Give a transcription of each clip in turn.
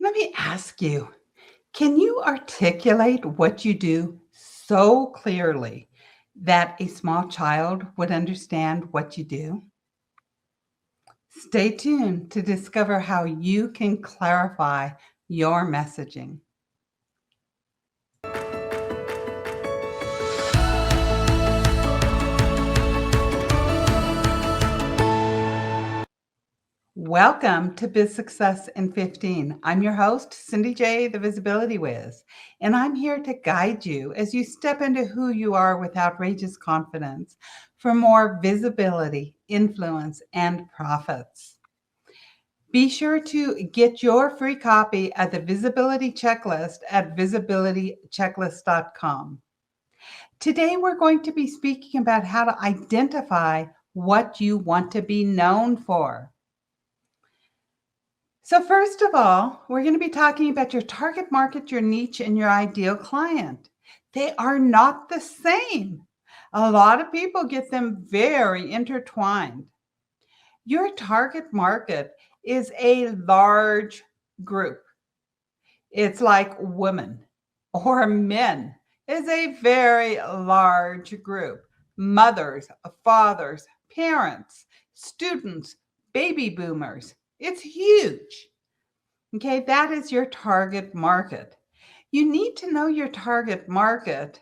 Let me ask you, can you articulate what you do so clearly that a small child would understand what you do? Stay tuned to discover how you can clarify your messaging. Welcome to Biz Success in 15. I'm your host, Cindy J, the Visibility Wiz, and I'm here to guide you as you step into who you are with outrageous confidence for more visibility, influence, and profits. Be sure to get your free copy of the Visibility Checklist at visibilitychecklist.com. Today, we're going to be speaking about how to identify what you want to be known for. So first of all, we're going to be talking about your target market, your niche, and your ideal client. They are not the same. A lot of people get them very intertwined. Your target market is a large group. It's like women or men is a very large group. Mothers, fathers, parents, students, baby boomers. It's huge. Okay, that is your target market. You need to know your target market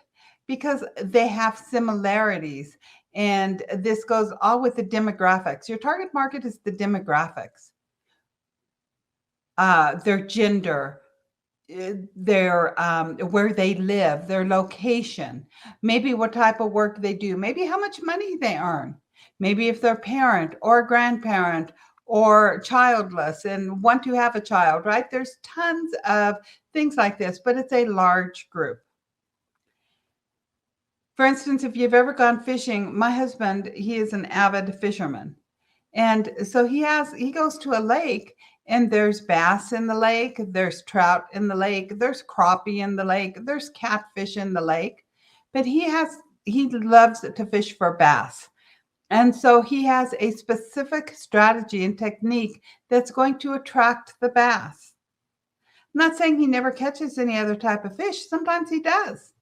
because they have similarities. And this goes all with the demographics. Your target market is the demographics, their gender, their where they live, their location, maybe what type of work they do, maybe how much money they earn, maybe if they're a parent or a grandparent or childless and want to have a child, right? There's tons of things like this, but it's a large group. For instance, if you've ever gone fishing, my husband, he is an avid fisherman. And so he goes to a lake and there's bass in the lake, there's trout in the lake, there's crappie in the lake, there's catfish in the lake. But he loves to fish for bass. And so he has a specific strategy and technique that's going to attract the bass. I'm not saying he never catches any other type of fish. Sometimes he does.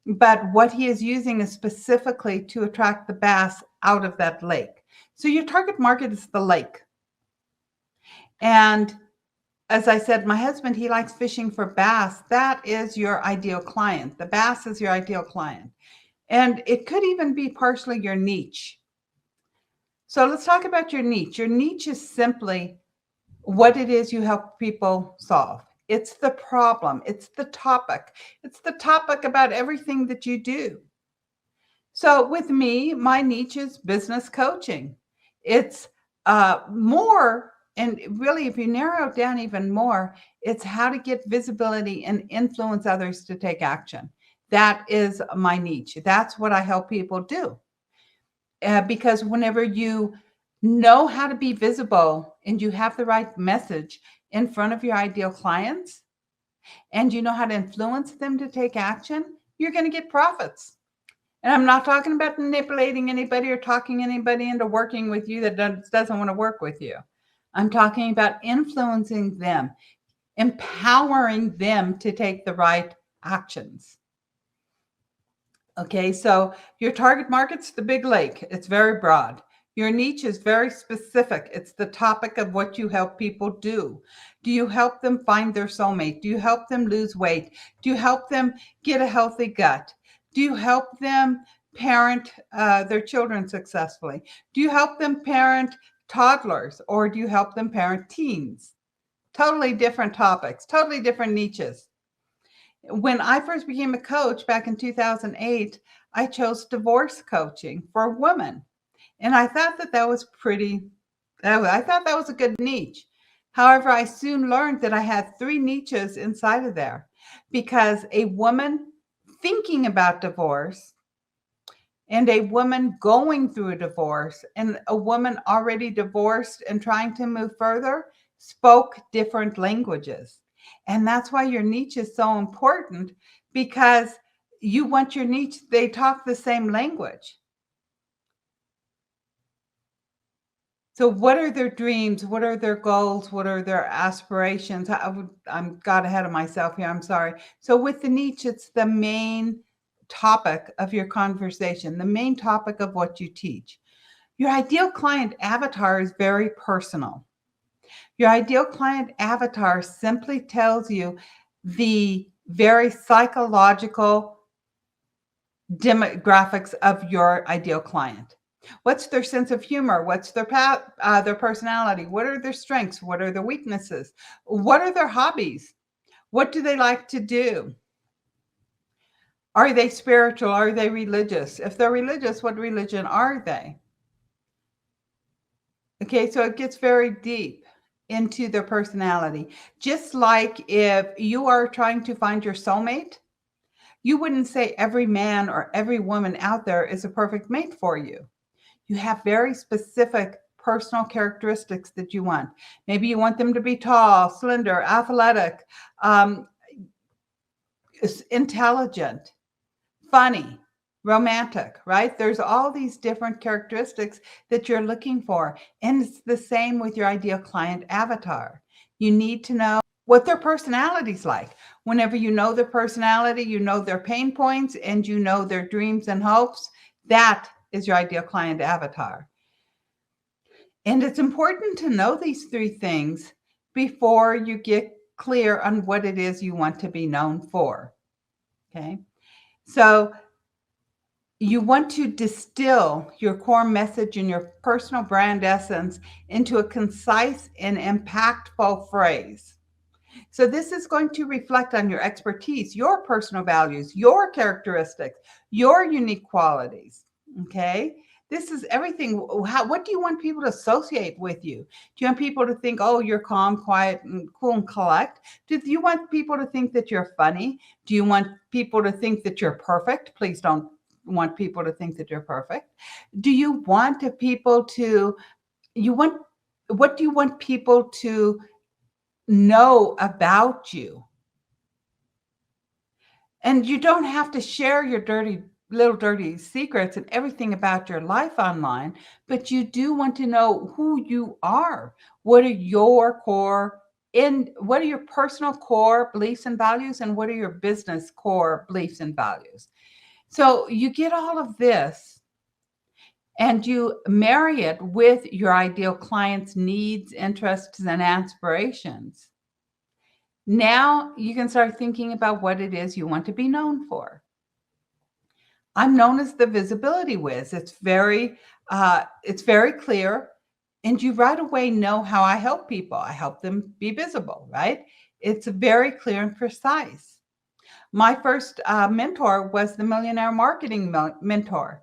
But what he is using is specifically to attract the bass out of that lake. So your target market is the lake. And as I said, my husband, he likes fishing for bass. That is your ideal client. The bass is your ideal client. And it could even be partially your niche. So let's talk about your niche. Your niche is simply what it is you help people solve. It's the problem. It's the topic. It's the topic about everything that you do. So with me, my niche is business coaching. It's more, and really, if you narrow it down even more, it's how to get visibility and influence others to take action. That is my niche. That's what I help people do. Because whenever you know how to be visible and you have the right message in front of your ideal clients and you know how to influence them to take action, you're going to get profits. And I'm not talking about manipulating anybody or talking anybody into working with you that doesn't want to work with you. I'm talking about influencing them, empowering them to take the right actions. Okay, so your target market's the big lake. It's very broad. Your niche is very specific. It's the topic of what you help people do. Do you help them find their soulmate? Do you help them lose weight? Do you help them get a healthy gut? Do you help them parent their children successfully? Do you help them parent toddlers, or do you help them parent teens? Totally different topics, totally different niches. When I first became a coach back in 2008, I chose divorce coaching for women. And I thought that was I thought that was a good niche. However, I soon learned that I had three niches inside of there because a woman thinking about divorce and a woman going through a divorce and a woman already divorced and trying to move further spoke different languages. And that's why your niche is so important, because you want your niche, they talk the same language. So what are their dreams? What are their goals? What are their aspirations? I'm got ahead of myself here. I'm sorry. So with the niche, it's the main topic of your conversation, the main topic of what you teach. Your ideal client avatar is very personal. Your ideal client avatar simply tells you the very psychological demographics of your ideal client. What's their sense of humor? What's their personality? What are their strengths? What are their weaknesses? What are their hobbies? What do they like to do? Are they spiritual? Are they religious? If they're religious, what religion are they? Okay, so it gets very deep into their personality. Just like if you are trying to find your soulmate, you wouldn't say every man or every woman out there is a perfect mate for you. You have very specific personal characteristics that you want. Maybe you want them to be tall, slender, athletic, intelligent, funny, romantic, right? There's all these different characteristics that you're looking for. And it's the same with your ideal client avatar. You need to know what their personality's like. Whenever you know their personality, you know their pain points, and you know their dreams and hopes, that is your ideal client avatar. And it's important to know these three things before you get clear on what it is you want to be known for. Okay. So you want to distill your core message and your personal brand essence into a concise and impactful phrase. So this is going to reflect on your expertise, your personal values, your characteristics, your unique qualities. Okay. This is everything. What do you want people to associate with you? Do you want people to think, oh, you're calm, quiet, and cool and collect? Do you want people to think that you're funny? Do you want people to think that you're perfect? Please don't want people to think that you're perfect. Do you want people to, what do you want people to know about you? And you don't have to share your dirty secrets and everything about your life online, but you do want to know who you are. What are your what are your personal core beliefs and values, and what are your business core beliefs and values? So you get all of this and you marry it with your ideal client's needs, interests, and aspirations. Now you can start thinking about what it is you want to be known for. I'm known as the visibility whiz. It's very clear, and you right away know how I help people. I help them be visible, right? It's very clear and precise. My first mentor was the Millionaire Marketing Mentor.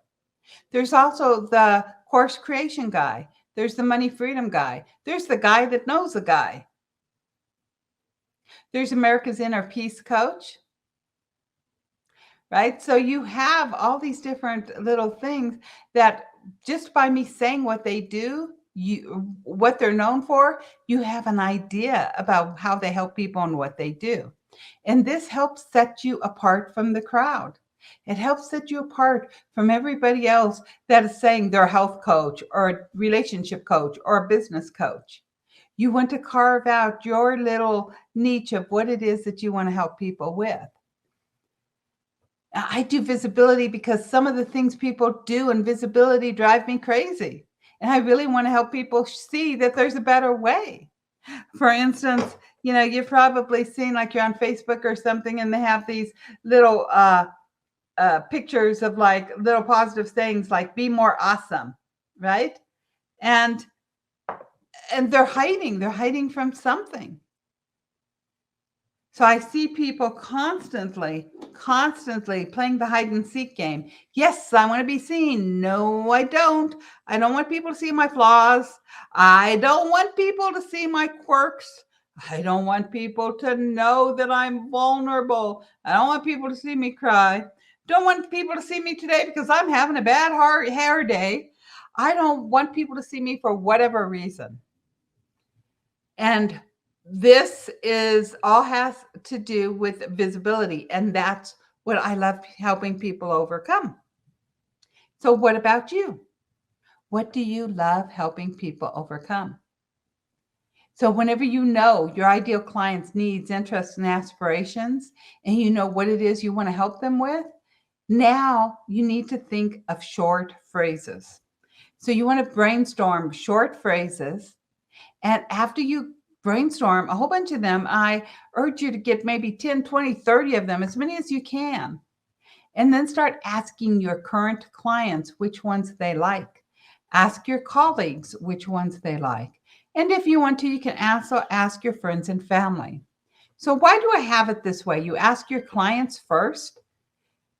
There's also the Course Creation guy. There's the Money Freedom guy. There's the guy that knows a guy. There's America's Inner Peace Coach, right? So you have all these different little things that just by me saying what they do, what they're known for, you have an idea about how they help people and what they do. And this helps set you apart from the crowd. It helps set you apart from everybody else that is saying they're a health coach or a relationship coach or a business coach. You want to carve out your little niche of what it is that you want to help people with. I do visibility because some of the things people do in visibility drive me crazy. And I really want to help people see that there's a better way. For instance, you've probably seen, like, you're on Facebook or something, and they have these little pictures of like little positive things like be more awesome, right? And they're hiding from something. So I see people constantly playing the hide and seek game. Yes, I want to be seen. No, I don't. I don't want people to see my flaws. I don't want people to see my quirks. I don't want people to know that I'm vulnerable. I don't want people to see me cry. Don't want people to see me today because I'm having a bad hair day. I don't want people to see me for whatever reason. And this is all has to do with visibility. And that's what I love helping people overcome. So what about you? What do you love helping people overcome? So whenever you know your ideal client's needs, interests, and aspirations, and you know what it is you want to help them with, now you need to think of short phrases. So you want to brainstorm short phrases. And after you brainstorm a whole bunch of them, I urge you to get maybe 10, 20, 30 of them, as many as you can. And then start asking your current clients which ones they like. Ask your colleagues which ones they like. And if you want to, you can also ask your friends and family. So why do I have it this way? You ask your clients first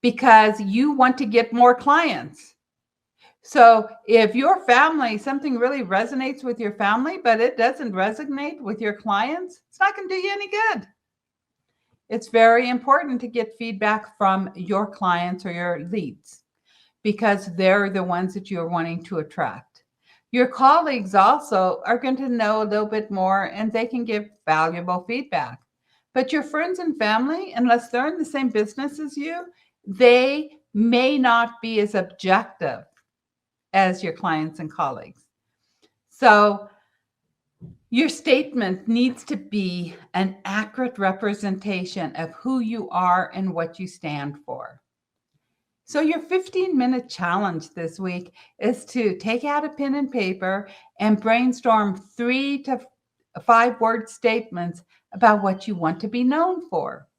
because you want to get more clients. So if your family, something really resonates with your family, but it doesn't resonate with your clients, it's not going to do you any good. It's very important to get feedback from your clients or your leads because they're the ones that you're wanting to attract. Your colleagues also are going to know a little bit more and they can give valuable feedback. But your friends and family, unless they're in the same business as you, they may not be as objective as your clients and colleagues. So your statement needs to be an accurate representation of who you are and what you stand for. So your 15-minute challenge this week is to take out a pen and paper and brainstorm 3 to 5 word statements about what you want to be known for.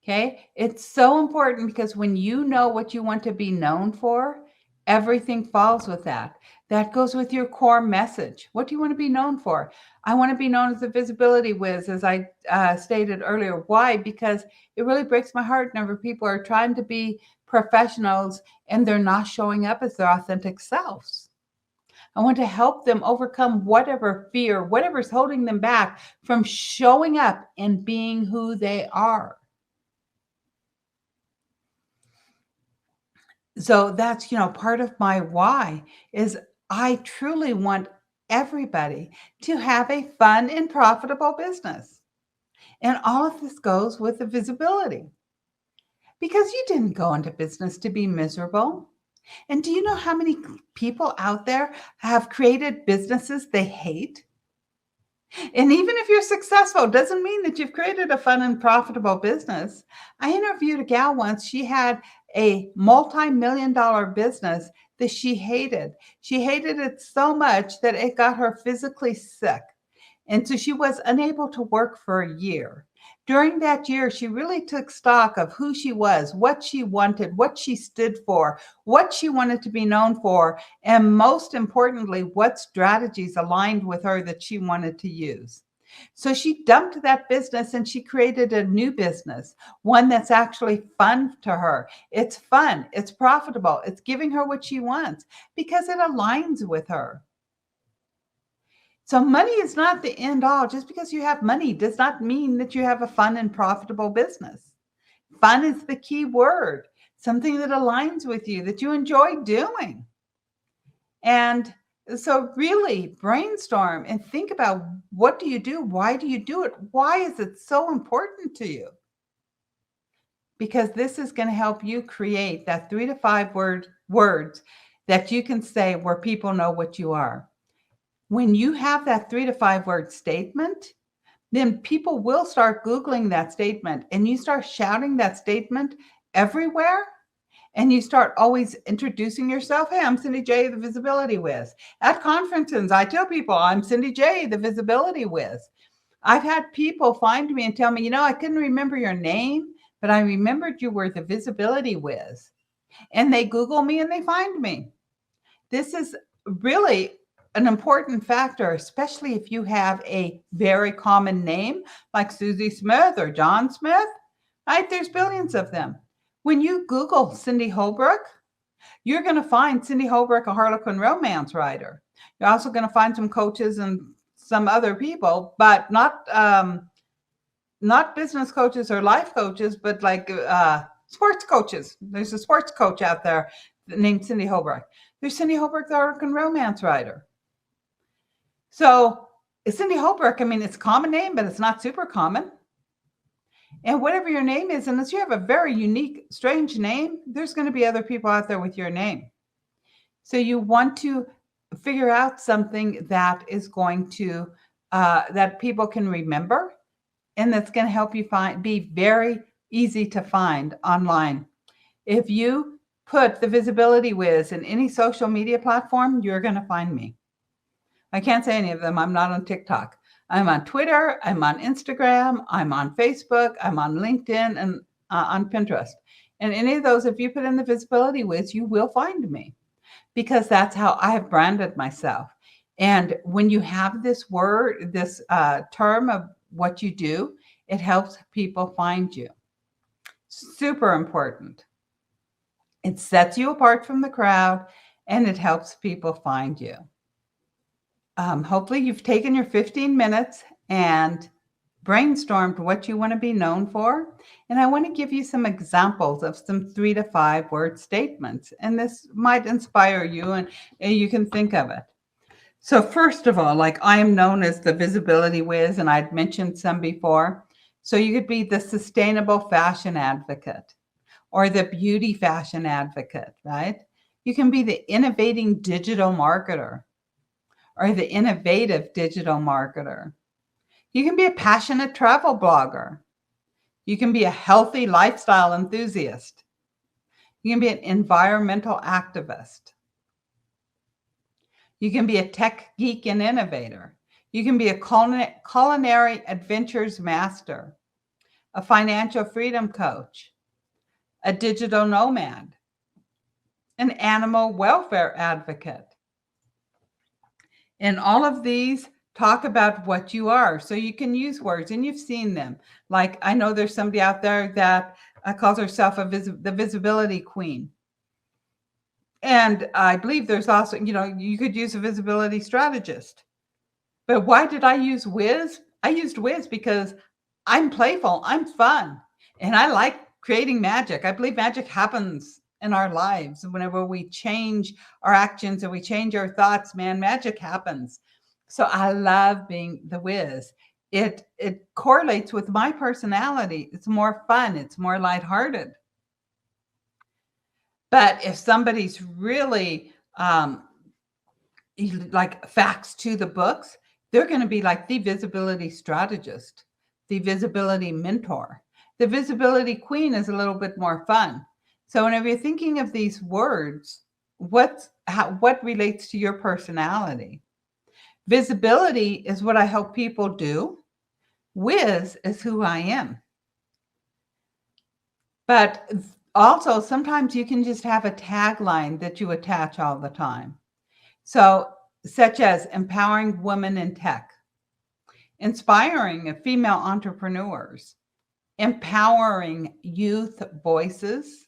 Okay, it's so important because when you know what you want to be known for, everything falls with that. That goes with your core message. What do you want to be known for? I want to be known as a visibility whiz, as I stated earlier. Why? Because it really breaks my heart whenever people are trying to be professionals and they're not showing up as their authentic selves. I want to help them overcome whatever fear, whatever's holding them back from showing up and being who they are. So that's, part of my why is I truly want everybody to have a fun and profitable business. And all of this goes with the visibility because you didn't go into business to be miserable. And do you know how many people out there have created businesses they hate? And even if you're successful, doesn't mean that you've created a fun and profitable business. I interviewed a gal once. She had a multi-million-dollar business that she hated. She hated it so much that it got her physically sick. And so she was unable to work for a year. During that year, she really took stock of who she was, what she wanted, what she stood for, what she wanted to be known for, and most importantly, what strategies aligned with her that she wanted to use. So she dumped that business and she created a new business, one that's actually fun to her. It's fun, it's profitable, it's giving her what she wants because it aligns with her. So money is not the end all. Just because you have money does not mean that you have a fun and profitable business. Fun is the key word, something that aligns with you, that you enjoy doing. And so really brainstorm and think about, what do you do? Why do you do it? Why is it so important to you? Because this is going to help you create that 3 to 5 words that you can say where people know what you are. When you have that 3 to 5 word statement, then people will start Googling that statement and you start shouting that statement everywhere. And you start always introducing yourself. Hey, I'm Cindy J, the Visibility Whiz. At conferences, I tell people I'm Cindy J, the Visibility Whiz. I've had people find me and tell me, I couldn't remember your name, but I remembered you were the Visibility Whiz. And they Google me and they find me. This is really an important factor, especially if you have a very common name like Susie Smith or John Smith, right? There's billions of them. When you Google Cindy Holbrook, you're going to find Cindy Holbrook, a Harlequin romance writer. You're also going to find some coaches and some other people, but not business coaches or life coaches, but like sports coaches. There's a sports coach out there named Cindy Holbrook. There's Cindy Holbrook, the Harlequin romance writer. So Cindy Holbrook, it's a common name, but it's not super common. And whatever your name is, unless you have a very unique, strange name, there's going to be other people out there with your name. So you want to figure out something that is going to, that people can remember, and that's going to help you be very easy to find online. If you put the Visibility Whiz in any social media platform, you're going to find me. I can't say any of them. I'm not on TikTok. I'm on Twitter. I'm on Instagram. I'm on Facebook. I'm on LinkedIn and on Pinterest. And any of those, if you put in the Visibility Whiz, you will find me, because that's how I have branded myself. And when you have this word, this term of what you do, it helps people find you. Super important. It sets you apart from the crowd, and it helps people find you. Hopefully you've taken your 15 minutes and brainstormed what you want to be known for. And I want to give you some examples of some 3 to 5 word statements. And this might inspire you, and you can think of it. So first of all, like, I am known as the Visibility Whiz, and I'd mentioned some before. So you could be the sustainable fashion advocate or the beauty fashion advocate, right? You can be the innovating digital marketer or the innovative digital marketer. You can be a passionate travel blogger. You can be a healthy lifestyle enthusiast. You can be an environmental activist. You can be a tech geek and innovator. You can be a culinary adventures master, a financial freedom coach, a digital nomad, an animal welfare advocate. And all of these talk about what you are. So you can use words, and you've seen them. Like, I know there's somebody out there that calls herself the visibility queen. And I believe there's also, you could use a visibility strategist. But why did I use Whiz? I used Whiz because I'm playful, I'm fun, and I like creating magic. I believe magic happens in our lives. Whenever we change our actions and we change our thoughts, man, magic happens. So I love being the Whiz. It correlates with my personality. It's more fun. It's more lighthearted. But if somebody's really like facts to the books, they're going to be like the visibility strategist, the visibility mentor. The visibility queen is a little bit more fun. So whenever you're thinking of these words, what relates to your personality? Visibility is what I help people do. Whiz is who I am. But also, sometimes you can just have a tagline that you attach all the time. So, such as empowering women in tech, inspiring female entrepreneurs, empowering youth voices,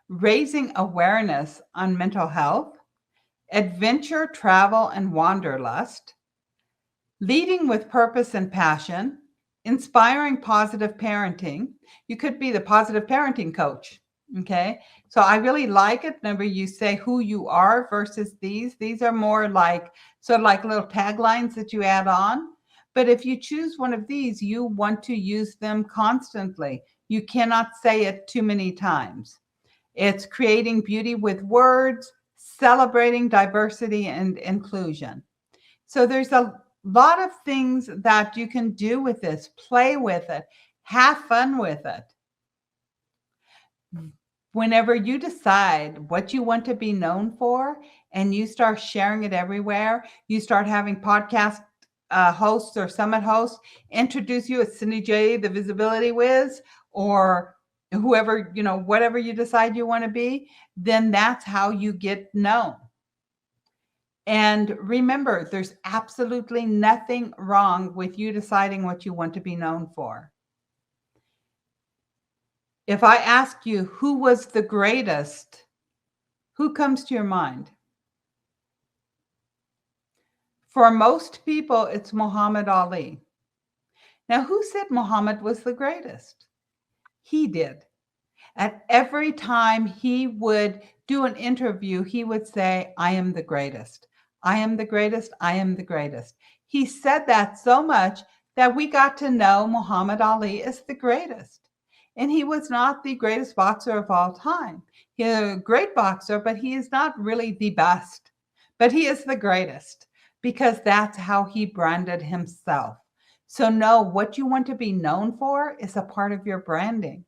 raising awareness on mental health, adventure, travel, and wanderlust, leading with purpose and passion, inspiring positive parenting. You could be the positive parenting coach. Okay. So I really like it whenever you say who you are versus these. These are more like sort of like little taglines that you add on. But if you choose one of these, you want to use them constantly. You cannot say it too many times. It's creating beauty with words, celebrating diversity and inclusion. So there's a lot of things that you can do with this. Play with it. Have fun with it. Whenever you decide what you want to be known for and you start sharing it everywhere, you start having podcast hosts or summit hosts introduce you as Cindy J, the Visibility Whiz, or whoever, whatever you decide you want to be, then that's how you get known. And remember, there's absolutely nothing wrong with you deciding what you want to be known for. If I ask you who was the greatest, who comes to your mind? For most people, it's Muhammad Ali. Now, who said Muhammad was the greatest? He did. At every time he would do an interview, he would say, I am the greatest. I am the greatest. I am the greatest. He said that so much that we got to know Muhammad Ali as the greatest. And he was not the greatest boxer of all time. He's a great boxer, but he is not really the best. But he is the greatest because that's how he branded himself. So know what you want to be known for is a part of your branding.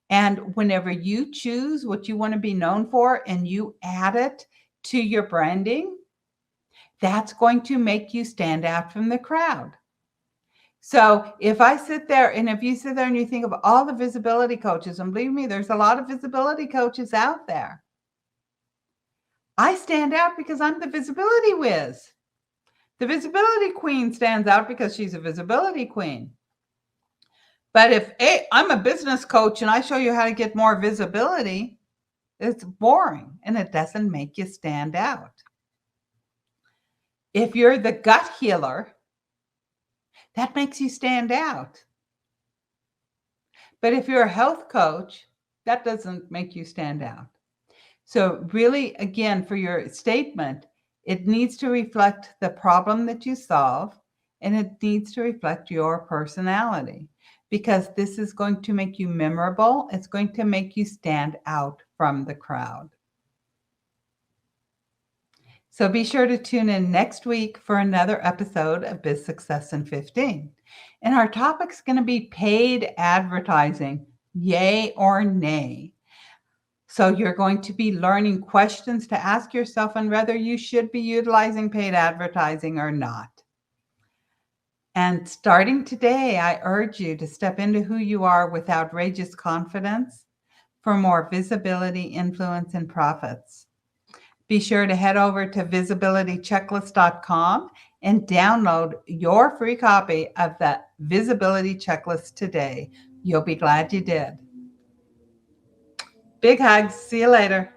And whenever you choose what you want to be known for and you add it to your branding, that's going to make you stand out from the crowd. So if I sit there and if you sit there and you think of all the visibility coaches, and believe me, there's a lot of visibility coaches out there. I stand out because I'm the visibility whiz. The visibility queen stands out because she's a visibility queen. But if I'm a business coach and I show you how to get more visibility, it's boring and it doesn't make you stand out. If you're the gut healer, that makes you stand out. But if you're a health coach, that doesn't make you stand out. So really, again, for your statement, it needs to reflect the problem that you solve, and it needs to reflect your personality, because this is going to make you memorable. It's going to make you stand out from the crowd. So be sure to tune in next week for another episode of Biz Success in 15. And our topic's going to be paid advertising, yay or nay. So you're going to be learning questions to ask yourself on whether you should be utilizing paid advertising or not. And starting today, I urge you to step into who you are with outrageous confidence for more visibility, influence, and profits. Be sure to head over to visibilitychecklist.com and download your free copy of the Visibility Checklist today. You'll be glad you did. Big hugs. See you later.